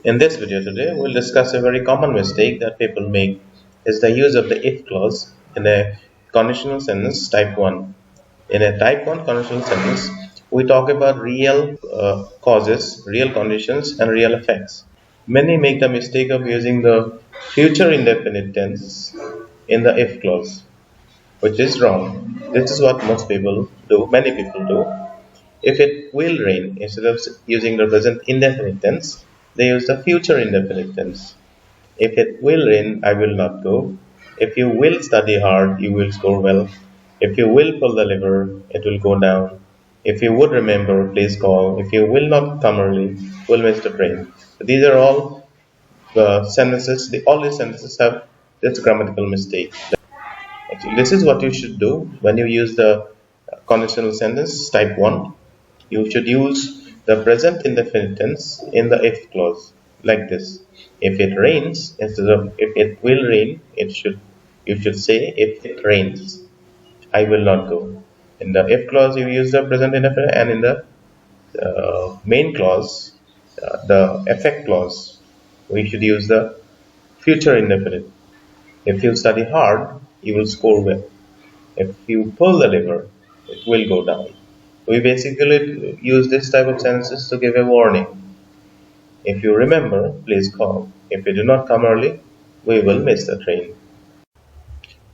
In this video today, we'll discuss a very common mistake that people make is the use of the if clause in a conditional sentence type 1. In a type 1 conditional sentence, we talk about real causes, real conditions and real effects. Many make the mistake of using the future indefinite tense in the if clause, which is wrong. This is what most people do, many people do. If it will rain, instead of using the present indefinite tense, they use the future indefinite tense. If it will rain, I will not go. If you will study hard, you will score well. If you will pull the lever, it will go down. If you would remember, please call. If you will not come early, we'll miss the train. These are all the sentences. All these sentences have this grammatical mistake. Actually, this is what you should do when you use the conditional sentence type 1. You should use the present indefinite tense in the if clause like this. If it rains, instead of if it will rain, you should say if it rains, I will not go. In the if clause, you use the present indefinite, and in the main clause, the effect clause, we should use the future indefinite. If you study hard, you will score well. If you pull the lever, it will go down. We basically use this type of sentences to give a warning. If you remember, please call. If you do not come early, we will miss the train.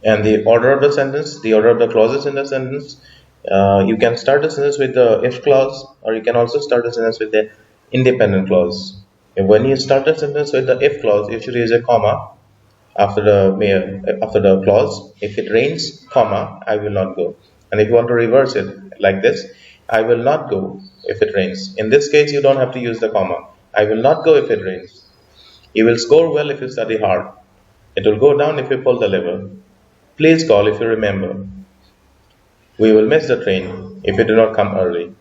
And the order of the sentence, the order of the clauses in the sentence, you can start the sentence with the if clause, or you can also start the sentence with the independent clause. When you start the sentence with the if clause, you should use a comma after the clause. If it rains, comma, I will not go. And if you want to reverse it like this, I will not go if it rains. In this case, you don't have to use the comma. I will not go if it rains. You will score well if you study hard. It will go down if you pull the lever. Please call if you remember. We will miss the train if you do not come early.